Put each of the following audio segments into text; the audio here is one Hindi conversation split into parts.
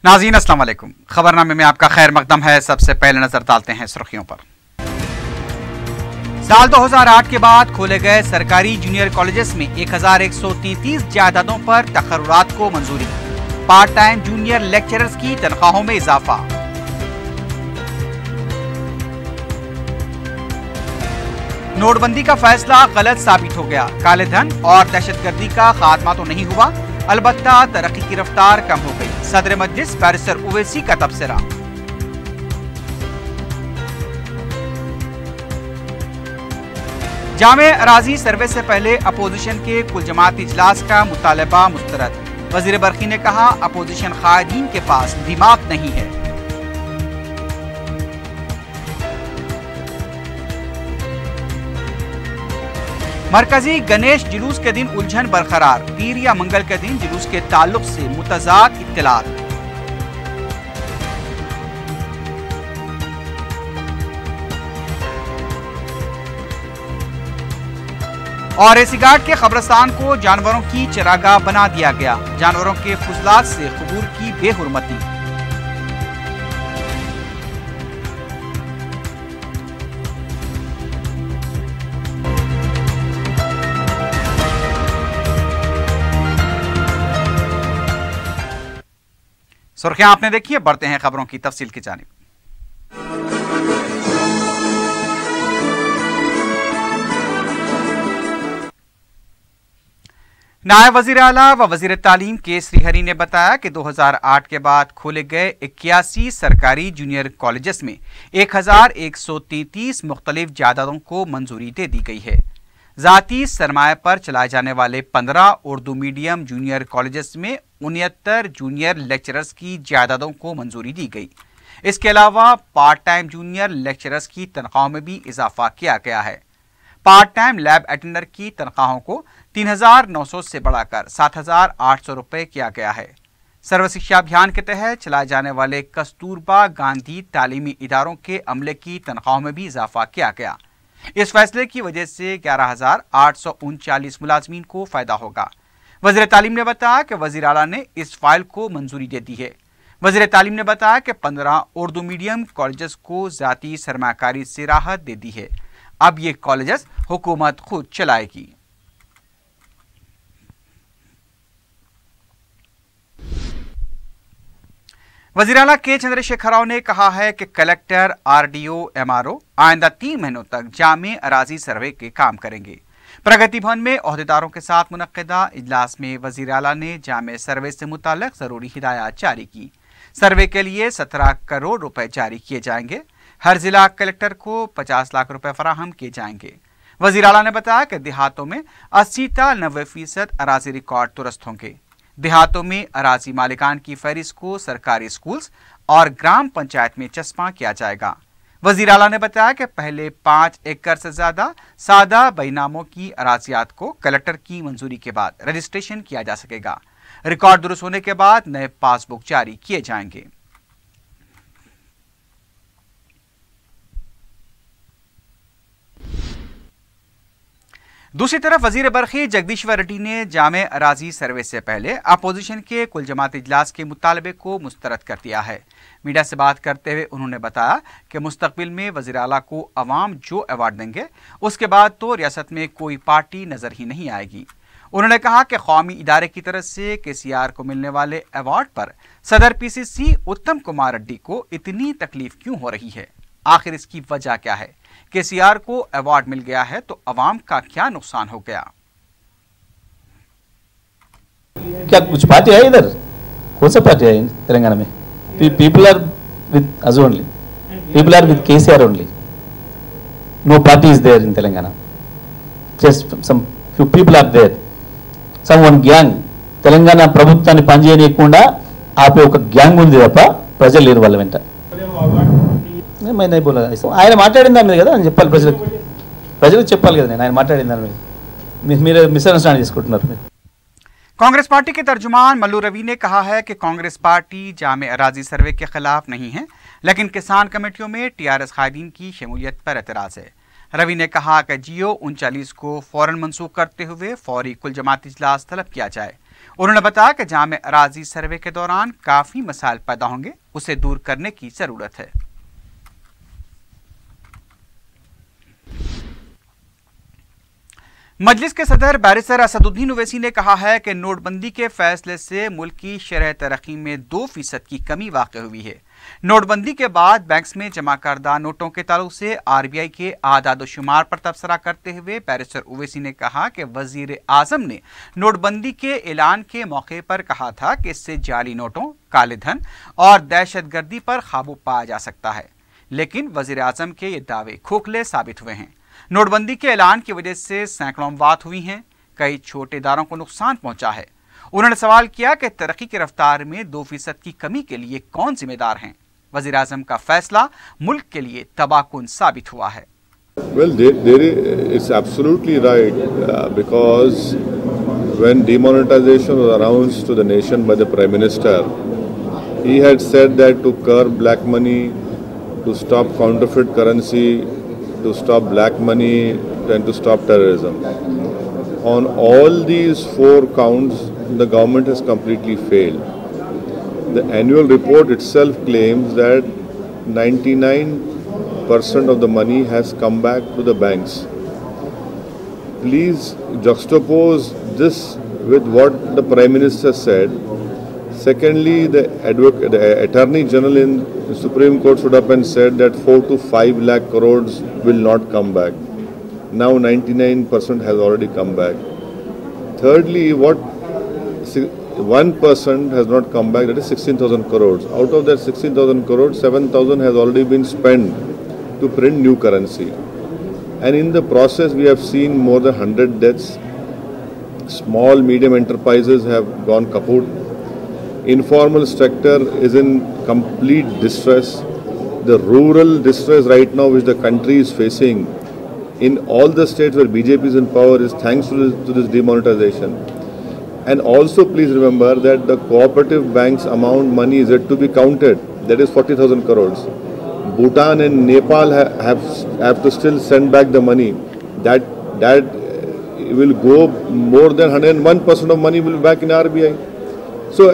नाज़रीन अस्सलाम वालेकुम। खबरनामे में आपका खैर मकदम है। सबसे पहले नजर डालते हैं सुर्खियों पर। साल 2008 के बाद खोले गए सरकारी जूनियर कॉलेजेस में 1133 जायदादों पर तकर्रुरात को मंजूरी। पार्ट टाइम जूनियर लेक्चरर्स की तनख्वाहों में इजाफा। नोटबंदी का फैसला गलत साबित हो गया। काले धन और दहशतगर्दी का खात्मा तो नहीं हुआ, अलबत्ता तरक्की की रफ्तार कम हो गई। सदर मजलिस बैरिस्टर ओवैसी का तबसरा। जामे अराजी सर्वे से पहले अपोजिशन के कुल जमात इजलास का मुतालबा मुस्तरद। वजीर बरकी ने कहा, अपोजिशन कायदीन के पास दिमाग नहीं है। मरकजी गणेश जुलूस के दिन उलझन बरकरार। पीर या मंगल के दिन जुलूस के ताल्लुक से मुतजाद इत्तलात। और एसीघाट के कब्रिस्तान को जानवरों की चरागाह बना दिया गया। जानवरों के फुजलात से कुबूर की बेहुरमती। सुर्खियां आपने देखी है, बढ़ते हैं खबरों की तफसील की जानिब। नायब वजीर आला व वजीर तालीम के श्रीहरी ने बताया कि 2008 के बाद खोले गए 81 सरकारी जूनियर कॉलेजेस में 1133 मुख्तलिफ जायदादों को मंजूरी दे दी गई है। जाती सरमाए पर चलाए जाने वाले 15 उर्दू मीडियम जूनियर कॉलेजेस में 69 जूनियर लेक्चरर्स की जायदादों को मंजूरी दी गई। इसके अलावा पार्ट टाइम जूनियर लेक्चरर्स की तनख्वाहों में भी इजाफा किया गया है। पार्ट टाइम लैब अटेंडर की तनख्वाहों को 3900 से बढ़ाकर 7800 रुपये किया गया है। सर्व शिक्षा अभियान के तहत चलाए जाने वाले कस्तूरबा गांधी तालीमी इदारों के अमले की तनख्वाहों में भी इजाफा किया गया। इस फैसले की वजह से 11,839 मुलाजमीन को फायदा होगा। वज़ीर तालीम ने बताया कि वज़ीर आला ने इस फाइल को मंजूरी दे दी है। वज़ीर तालीम ने बताया कि 15 उर्दू मीडियम कॉलेजेस को ज़ाती सरमाकारी से राहत दे दी है। अब ये कॉलेजेस हुकूमत खुद चलाएगी। वज़ीर आला के चंद्रशेखर राव ने कहा है कि कलेक्टर, आरडीओ, एमआरओ आइंदा 3 महीनों तक जामे अराजी सर्वे के काम करेंगे। प्रगति भवन में ओहदेदारों के साथ मुनक्किदा इजलास में वज़ीर आला ने जामे सर्वे से मुताल्लिक जरूरी हिदायत जारी की। सर्वे के लिए 17 करोड़ रुपए जारी किए जाएंगे। हर जिला कलेक्टर को 50 लाख रुपए फराहम किए जाएंगे। वज़ीर आला ने बताया कि देहातों में 80 से 90% अराजी रिकॉर्ड दुरुस्त होंगे। देहातों में अराजी मालिकान की फहरिस्त को सरकारी स्कूल्स और ग्राम पंचायत में चस्पा किया जाएगा। वज़ीर आला ने बताया कि पहले 5 एकड़ से ज्यादा सादा बैनामों की अराजियात को कलेक्टर की मंजूरी के बाद रजिस्ट्रेशन किया जा सकेगा। रिकॉर्ड दुरुस्त होने के बाद नए पासबुक जारी किए जाएंगे। दूसरी तरफ वजीर बरखी जगदीश्वर रेड्डी ने जामे अराजी सर्वे से पहले अपोजिशन के कुल जमात इजलास के मुतालबे को मुस्तरद कर दिया है। मीडिया से बात करते हुए उन्होंने बताया कि मुस्तकबिल में वज़ीर आला को अवाम जो अवार्ड देंगे उसके बाद तो रियासत में कोई पार्टी नजर ही नहीं आएगी। उन्होंने कहा कि कौमी इदारे की तरफ से KCR को मिलने वाले अवार्ड पर सदर PCC उत्तम कुमार रेड्डी को इतनी तकलीफ क्यों हो रही है, आखिर इसकी वजह क्या है? KCR को अवार्ड मिल गया है तो अवाम का क्या नुकसान हो गया? क्या कुछ पार्टी है इधर? कौन सा पार्टी है तेलंगाना में? People are with us only. People are with KCR only. No party is there in Telangana. Just some few people are there. Some one gang. Telangana ప్రభుత్వాన్ని పనిచేయనీయకుండా ఆపే ఒక గ్యాంగ్ ఉంది తప్ప ప్రజలు లేరు వాళ్ళ వెంట. ఆయన మాట్లాడిన దాని మీద కదా అని చెప్పాలి, ప్రజలకు చెప్పాలి కదా. నేను ఆయన మాట్లాడిన దాని మీద మీరు మిస్అండర్స్టాండ్ చేసుకుంటున్నారు. कांग्रेस पार्टी के तर्जुमान मल्लू रवि ने कहा है कि कांग्रेस पार्टी जामे अराजी सर्वे के खिलाफ नहीं है, लेकिन किसान कमेटियों में TRS कायदीन की शमूलियत पर एतराज है। रवि ने कहा कि GO 39 को फौरन मंसूख करते हुए फौरी कुल जमात इजलास तलब किया जाए। उन्होंने बताया कि जहां में अराजी सर्वे के दौरान काफी मसाइल पैदा होंगे, उसे दूर करने की जरूरत है। मजलिस के सदर बैरिस्टर असदुद्दीन ओवैसी ने कहा है कि नोटबंदी के फैसले से मुल्क की शरह तरक्की में 2% की कमी वाक़ हुई है। नोटबंदी के बाद बैंक्स में जमा करदा नोटों के ताल्लुक से आरबीआई के आदाद-ओ-शुमार पर तबसरा करते हुए बैरिस्टर ओवैसी ने कहा कि वजीर आजम ने नोटबंदी के ऐलान के मौके पर कहा था कि इससे जाली नोटों, काले धन और दहशतगर्दी पर काबू पाया जा सकता है, लेकिन वजीर आजम के ये दावे खोखले साबित हुए हैं। नोटबंदी के ऐलान की वजह से सैकड़ों अमवात हुई हैं, कई छोटे इदारों को नुकसान पहुंचा है। उन्होंने सवाल किया कि तरक्की की रफ्तार में 2% की कमी के लिए कौन जिम्मेदार हैं। वजीर आजम का फैसला मुल्क के लिए तबाहकुन साबित हुआ है। Well, it's absolutely right because when demonetization was announced to the nation by the Prime Minister, he had said that to curb black money, to stop counterfeit currency, to stop black money, and to stop terrorism. On all these 4 counts, the government has completely failed. The annual report itself claims that 99% of the money has come back to the banks. Please juxtapose this with what the Prime Minister said. Secondly, the Attorney General in the Supreme Court stood up and said that 4 to 5 lakh crores will not come back. Now 99% has already come back. Thirdly, what 1% has not come back, that is 16,000 crores. Out of that 16,000 crores, 7,000 has already been spent to print new currency. And in the process, we have seen more than 100 deaths. Small, medium enterprises have gone kaput. Informal sector is in complete distress. The rural distress right now which the country is facing in all the states where BJP is in power is thanks to this demonetization. And also please remember that the cooperative banks amount money is yet to be counted. That is 40,000 crores. Bhutan and Nepal have to still send back the money. That will go more than 101% of money will be back in RBI. So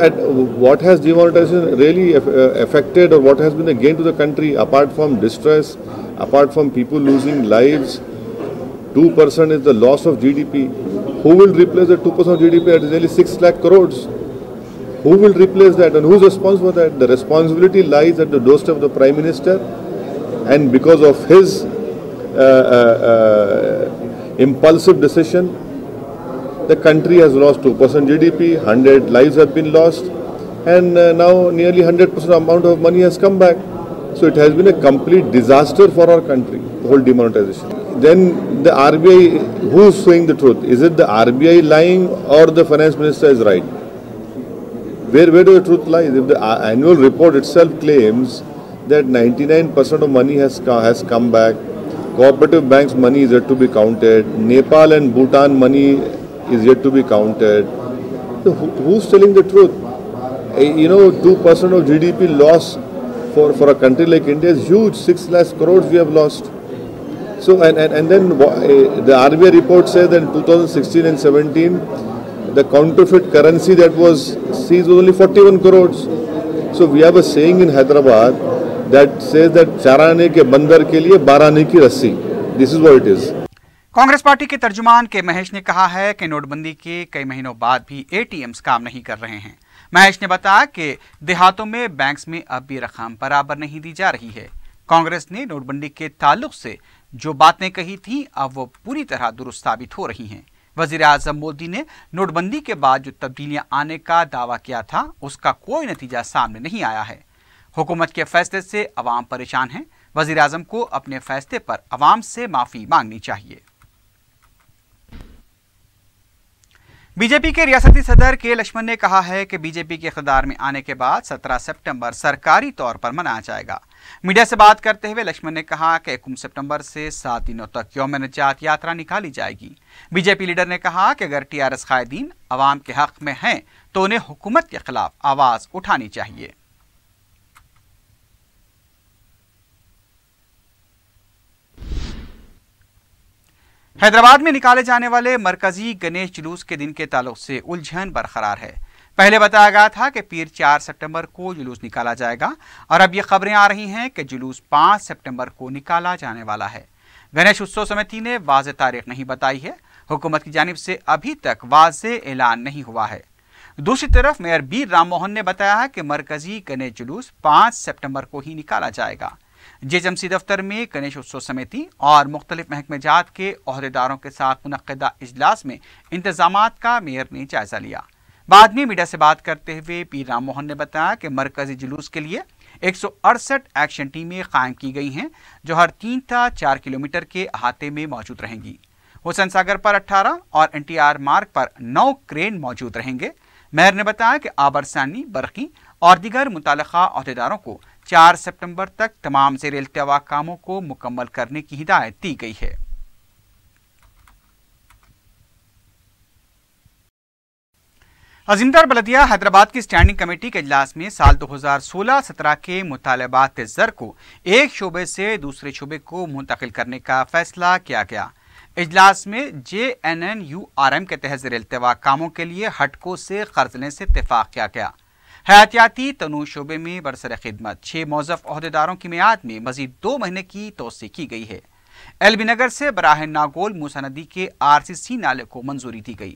what has demonetization really affected, or what has been the gain to the country apart from distress, apart from people losing lives? 2% is the loss of GDP. Who will replace the 2% of GDP? That is nearly 6 lakh crores. Who will replace that, and who is responsible for that? The responsibility lies at the doorstep of the Prime Minister, and because of his impulsive decision, the country has lost 2% GDP, 100 lives have been lost, and now nearly 100% amount of money has come back. So it has been a complete disaster for our country, the whole demonetization. Then the RBI, who is saying the truth? Is it the RBI lying or the Finance Minister is right? Where does the truth lie? If the annual report itself claims that 99% of money has come back, cooperative banks' money is yet to be counted, Nepal and Bhutan money is yet to be counted. So who's telling the truth? 2% of GDP loss for a country like India is huge. 6 lakh crores we have lost. So and then the RBI report says that in 2016 and 17, the counterfeit currency that was seized was only 41 crores. So we have a saying in Hyderabad that says that चाराने के बंदर के लिए 12 आने की रस्सी. This is what it is. Congress party के तर्जुमान के महेश ने कहा है कि नोटबंदी के कई महीनों बाद भी एटीएम्स काम नहीं कर रहे हैं। महेश ने बताया कि देहातों में बैंक्स में अब भी रकम बराबर नहीं दी जा रही है। कांग्रेस ने नोटबंदी के ताल्लुक से जो बातें कही थी अब वो पूरी तरह दुरुस्त साबित हो रही हैं। वजीर आजम मोदी ने नोटबंदी के बाद जो तब्दीलियां आने का दावा किया था उसका कोई नतीजा सामने नहीं आया है। हुकूमत के फैसले से अवाम परेशान है। वजीर आजम को अपने फैसले पर अवाम से माफी मांगनी चाहिए। बीजेपी के रियासती सदर के लक्ष्मण ने कहा है कि बीजेपी के इख्तियार में आने के बाद 17 सितंबर सरकारी तौर पर मनाया जाएगा। मीडिया से बात करते हुए लक्ष्मण ने कहा कि 19 सितंबर से 7 दिनों तक यौम निजात यात्रा निकाली जाएगी। बीजेपी लीडर ने कहा कि अगर टीआरएस कायदीन अवाम के हक में हैं तो उन्हें हुकूमत के खिलाफ आवाज उठानी चाहिए। हैदराबाद में निकाले जाने वाले मरकजी गणेश जुलूस के दिन के ताल्लुक से उलझन बरकरार है। पहले बताया गया था कि पीर 4 सितंबर को जुलूस निकाला जाएगा और अब ये खबरें आ रही हैं कि जुलूस 5 सितंबर को निकाला जाने वाला है। गणेश उत्सव समिति ने वाज़ेह तारीख नहीं बताई है। हुकूमत की जानिब से अभी तक वाज़ेह ऐलान नहीं हुआ है। दूसरी तरफ मेयर बी राम मोहन ने बताया है कि मरकजी गणेश जुलूस 5 सितंबर को ही निकाला जाएगा। जेएचएमसी दफ्तर में गणेश उत्सव समिति और मुख्तलिफ महकमेजात के ओहदेदारों के साथ मुनक्किदा इजलास में इंतजामात का मेयर ने जायजा लिया। बाद में मीडिया से बात करते हुए पी राम मोहन ने बताया कि मरकजी जुलूस के लिए 168 एक्शन टीमें कायम की गई हैं, जो हर 3 था 4 किलोमीटर के अहाते में मौजूद रहेंगी। हुसैन सागर पर 18 और एनटीआर मार्ग पर 9 क्रेन मौजूद रहेंगे। मेयर ने बताया कि आबरसानी, बरकी और दीगर मुताल्लिका ओहदेदारों को 4 सितंबर तक तमाम ज़ेर इल्तिवा कामों को मुकम्मल करने की हिदायत दी गई है। अजीमदार बलदिया हैदराबाद की स्टैंडिंग कमेटी के इजलास में साल 2016-17 के मुतालबात ज़र को एक शोबे से दूसरे शोबे को मुंतकिल करने का फैसला किया गया। इजलास में JNNURM के तहत ज़ेर इल्तिवा कामों के लिए हटको से कर्ज लेने से इत्तेफाक किया गया। हयातियाती तनू शोबे में बरसर खिदमत 6 मौज़फ़ ओहदेदारों की मियाद में मजीद 2 महीने की तोसी की गई है। एलबी नगर से बराह नागोल मूसा नदी के RCC नाले को मंजूरी दी गई।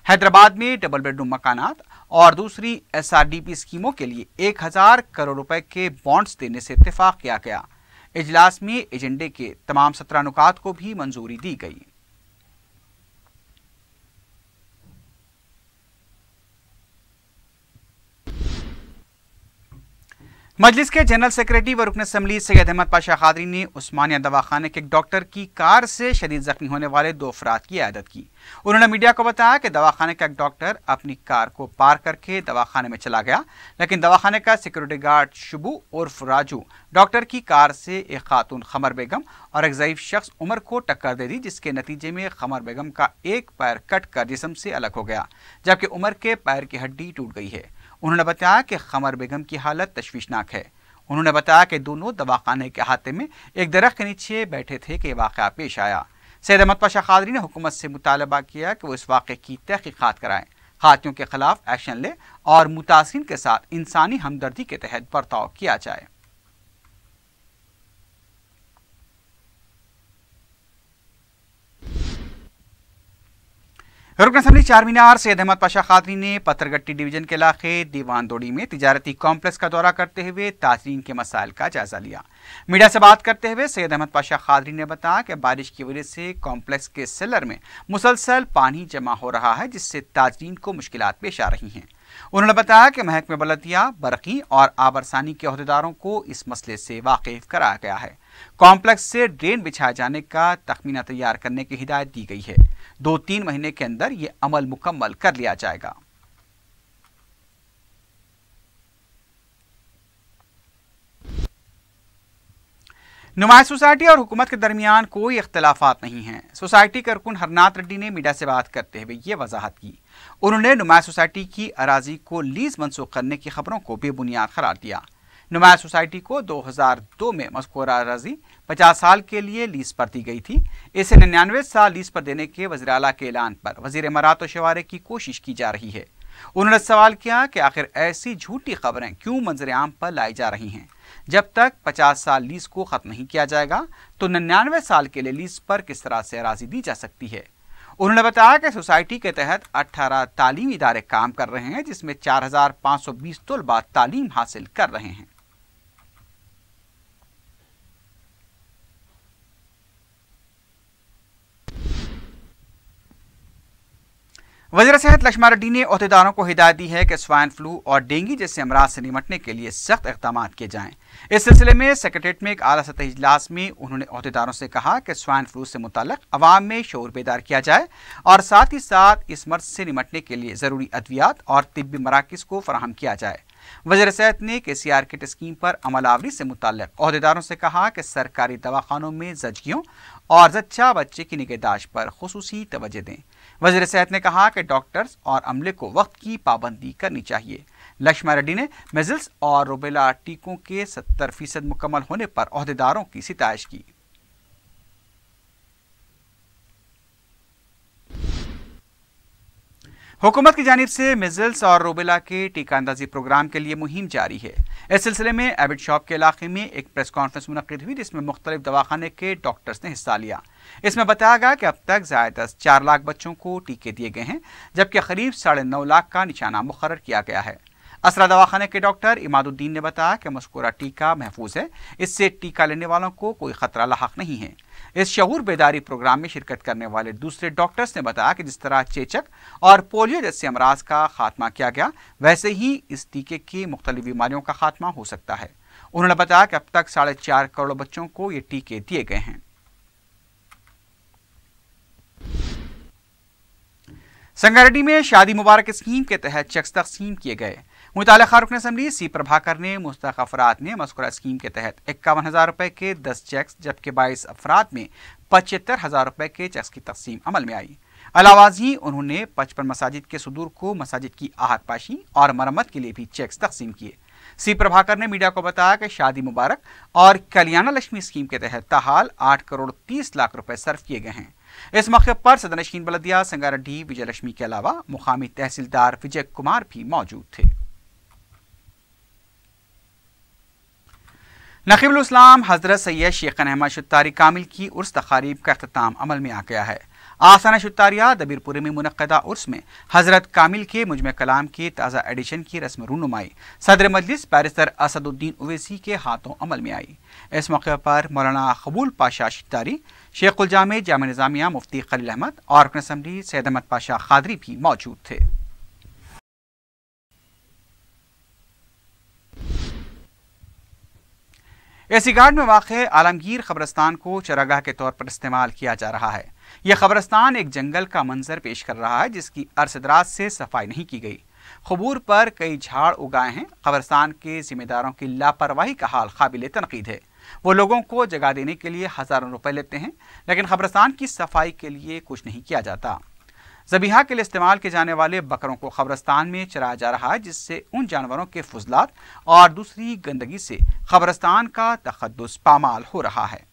हैदराबाद में डबल बेडरूम मकानात और दूसरी SRDP स्कीमों के लिए 1000 करोड़ रुपए के बॉन्ड्स देने से इत्तेफाक किया गया। इजलास में एजेंडे के तमाम 17 नुकात को भी मंजूरी दी गई। मजलिस के जनरल सेक्रेटरी व रुकन असम्बली सैयद अहमद पाशा कादरी ने उस्मानिया दवाखाने के एक डॉक्टर की कार से शदीद जख्मी होने वाले 2 अफराद की इयादत की। उन्होंने मीडिया को बताया कि दवाखाने का एक डॉक्टर अपनी कार को पार करके दवाखाने में चला गया, लेकिन दवाखाने का सिक्योरिटी गार्ड शुबू उर्फ राजू डॉक्टर की कार से एक खातून खमर बेगम और एक ज़ईफ शख्स उमर को टक्कर दे दी, जिसके नतीजे में खमर बेगम का एक पैर कट कर जिस्म से अलग हो गया, जबकि उमर के पैर की हड्डी टूट गई है। उन्होंने बताया कि खमर बेगम की हालत तशवीशनाक है। उन्होंने बताया कि दोनों दवाखाने के अहाते में एक दरख्त के नीचे बैठे थे कि वाक़या पेश आया। सैयद अहमद पाशा कादरी ने हुकूमत से मुतालबा किया कि वो इस वाक़े की तहकीकात कराएं, खातियों के खिलाफ एक्शन ले और मुतासिरीन के साथ इंसानी हमदर्दी के तहत बर्ताव किया जाए। रुकन असम्बली चारमीनार सैयद अहमद पाशा कादरी ने पत्थरगट्टी डिवीजन के इलाके दीवान दोड़ी में तिजारती कॉम्प्लेक्स का दौरा करते हुए ताजरीन के मसाइल का जायजा लिया। मीडिया से बात करते हुए सैयद अहमद पाशा कादरी ने बताया कि बारिश की वजह से कॉम्प्लेक्स के सेलर में मुसलसल पानी जमा हो रहा है, जिससे ताजरीन को मुश्किलात पेश आ रही हैं। उन्होंने बताया कि महकमे बलदिया, बरकी और आबरसानी के ओहदेदारों को इस मसले से वाकिफ कराया गया है। कॉम्प्लेक्स से ड्रेन बिछाए जाने का तखमीना तैयार करने की हिदायत दी गई है। 2-3 महीने के अंदर ये अमल मुकम्मल कर लिया जाएगा। नुमाइश सोसाइटी और हुकूमत के दरमियान कोई इख्तलाफात नहीं हैं। सोसाइटी के रुकन हरनाथ रेड्डी ने मीडिया से बात करते हुए ये वजाहत की। उन्होंने नुमाइश सोसाइटी की अराजी को लीज मंसूख करने की खबरों को बेबुनियाद करार दिया। नुमाइश सोसाइटी को 2002 में मज़कूरा अराजी 50 साल के लिए लीज पर दी गई थी। इसे 99 साल लीज पर देने के वज़ीर आला के ऐलान पर वज़ीर इमारात और शवारे की कोशिश की जा रही है। उन्होंने सवाल किया कि आखिर ऐसी झूठी खबरें क्यों मंजर आम पर लाई जा रही हैं। जब तक 50 साल लीज को खत्म नहीं किया जाएगा तो 99 साल के लिए लीज पर किस तरह से अराजी दी जा सकती है। उन्होंने बताया कि सोसाइटी के तहत 18 तालीमी इदारे काम कर रहे हैं, जिसमें 4520 तलबा तालीम हासिल कर रहे हैं। वज़ीर सेहत लक्ष्मा रेड्डी ने ओहदेदारों को हिदायत दी है कि स्वाइन फ्लू और डेंगू जैसे अमराज से निपटने के लिए सख्त इक़दाम किए जाएं। इस सिलसिले में सेक्रेटेरिएट में एक आला सतही इजलास में उन्होंने ओहदेदारों से कहा कि स्वाइन फ्लू से मुताल्लिक़ अवाम में शऊर बेदार किया जाए और साथ ही साथ इस मर्ज से निपटने के लिए ज़रूरी अद्वियात और तिब्बी मराकिज़ को फराहम किया जाए। वज़ीर सेहत ने KCR किट स्कीम पर अमल आवरी से मुताल्लिक़ ओहदेदारों से कहा कि सरकारी दवाखानों में जच्चियों और जच्चा बच्चे की निगहदाश्त पर खुसूसी तवज्जो दें। वज़ीर सेहत ने कहा कि डॉक्टर्स और अमले को वक्त की पाबंदी करनी चाहिए। लक्ष्मा रेड्डी ने मेजल्स और रूबेला टीकों के 70% मुकम्मल होने पर ओहदेदारों की सिताइश की। हुकूमत की जानिब से मिज़ल्स और रूबेला के टीका अंदाजी प्रोग्राम के लिए मुहिम जारी है। इस सिलसिले में एबिड शॉप के इलाके में एक प्रेस कॉन्फ्रेंस मुनक्किद हुई, जिसमें मुख्तलिफ दवाखाने के डॉक्टर्स ने हिस्सा लिया। इसमें बताया गया कि अब तक ज़्यादा 4 लाख बच्चों को टीके दिए गए हैं, जबकि करीब 9.5 लाख का निशाना मुकर्रर किया गया है। असरा दवाखाने के डॉक्टर इमादुद्दीन ने बताया कि मज़कूरा टीका महफूज है, इससे टीका लेने वालों को कोई खतरा लाहक नहीं है। इस शऊर बेदारी प्रोग्राम में शिरकत करने वाले दूसरे डॉक्टर्स ने बताया कि जिस तरह चेचक और पोलियो जैसे अमराज का खात्मा किया गया, वैसे ही इस टीके की मुख्तलिफ बीमारियों का खात्मा हो सकता है। उन्होंने बताया कि अब तक 4.5 करोड़ बच्चों को ये टीके दिए गए हैं। संगारेड्डी में शादी मुबारक स्कीम के तहत चेक्स तकसीम किए गए। मुतालिका रुकन असम्बली सी प्रभाकर ने मुस्तहक़ अफराद ने मज़कूरा स्कीम के तहत 51,000 रुपए के 10 चेक्स, जबकि 22 अफराद में 75,000 रुपए के चेक्स की तकसीम अमल में आई। अलावाजी उन्होंने 55 मसाजिद के सुदूर को मसाजिद की आहत पाशी और मरम्मत के लिए भी चेक्स तकसीम किए। सी प्रभाकर ने मीडिया को बताया कि शादी मुबारक और कल्याण लक्ष्मी स्कीम के तहत ताहाल 8 करोड़ 30 लाख रुपए सर्व किए गए हैं। इस मौके पर सदरनशीन बलदिया संगारेड्डी विजयलक्ष्मी के अलावा मुकामी तहसीलदार विजय कुमार भी मौजूद थे। नकीबुल इस्लाम हजरत सैयद शेख अहमद शुत्तारी कामिल की उर्स तकारीब का अख्ताम अमल में आ गया है। आसाना शुत्तारिया दबीरपुरी में मुनक्कदा उर्स में हजरत कामिल के मुजमे कलाम के ताज़ा एडिशन की रस्म रूनुमाई सदर मजलिस बैरिस्टर असदुद्दीन ओवैसी के हाथों अमल में आई। इस मौके पर मौलाना कबूल पाशा शुत्तारी, शेखुल जामे जामे निज़ामिया मुफ्ती खलील अहमद और रुकन असम्बली सैयद अहमद पाशा खादरी भी मौजूद थे। एसी घाट में वाक़े आलमगीर कब्रस्तान को चरागाह के तौर पर इस्तेमाल किया जा रहा है। यह कब्रस्तान एक जंगल का मंजर पेश कर रहा है, जिसकी अरसदराज से सफाई नहीं की गई। खबूर पर कई झाड़ उगाए हैं। कब्रस्तान के जिम्मेदारों की लापरवाही का हाल काबिल तनकीद है। वो लोगों को जगह देने के लिए हज़ारों रुपए लेते हैं, लेकिन कब्रस्तान की सफाई के लिए कुछ नहीं किया जाता। ज़बीहा के लिए इस्तेमाल किए जाने वाले बकरों को कब्रस्तान में चराया जा रहा है, जिससे उन जानवरों के फुजलात और दूसरी गंदगी से कब्रस्तान का तक़द्दुस पामाल हो रहा है।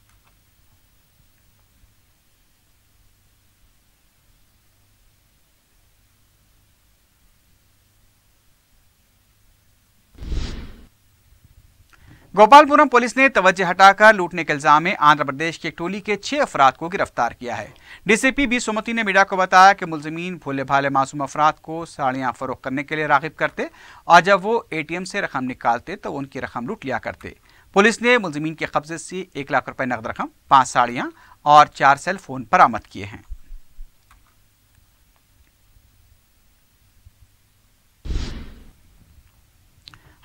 गोपालपुरम पुलिस ने तवज्जो हटाकर लूटने के इल्जाम में आंध्र प्रदेश की एक टोली के 6 अफराद को गिरफ्तार किया है। डीसीपी बी सोमती ने मीडिया को बताया कि मुलजिमीन भोले भाले मासूम अफराद को साड़ियाँ फरोख्त करने के लिए रागिब करते और जब वो ATM से रकम निकालते तो उनकी रकम लूट लिया करते। पुलिस ने मुलजिमीन के कब्जे से 1 लाख रुपए नकद रकम, 5 साड़ियाँ और 4 सेल फोन बरामद किए हैं।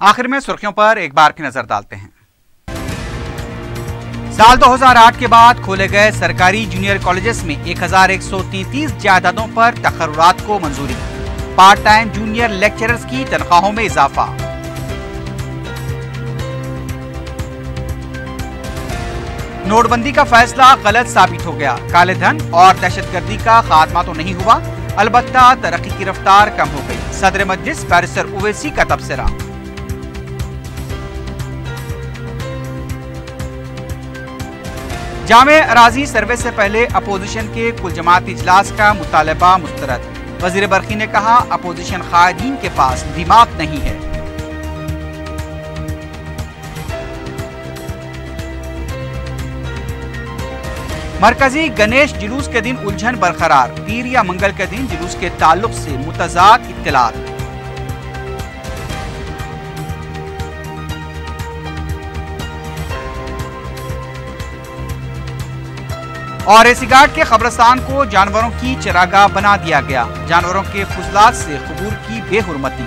आखिर में सुर्खियों पर एक बार फिर नजर डालते हैं। साल 2008 के बाद खोले गए सरकारी जूनियर कॉलेजेस में 1133 जायदादों पर तकर्रुरात को मंजूरी। पार्ट टाइम जूनियर लेक्चरर्स की तनख्वाहों में इजाफा। नोटबंदी का फैसला गलत साबित हो गया। काले धन और दहशतगर्दी का खात्मा तो नहीं हुआ, अलबत्ता तरक्की की रफ्तार कम हो गई। सदर मजलिस बैरिस्टर ओवैसी का तबसरा। जामे अराजी सर्वे से पहले अपोजिशन के कुल जमाती इजलास का मुतालबा मुस्तरद। वजीर बरकी ने कहा, अपोजिशन कायदीन के पास दिमाग नहीं है। मरकजी गणेश जुलूस के दिन उलझन बरकरार। पीर या मंगल के दिन जुलूस के ताल्लुक से मुतजाद इत्तलात। और एसी घाट के कब्रस्तान को जानवरों की चरागाह बना दिया गया। जानवरों के फुजलात से कबूर की बेहुरमती।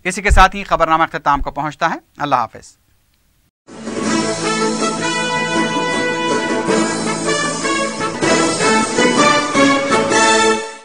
इसी के साथ ही खबरनामा अख्ताम को पहुंचता है। अल्लाह हाफिज।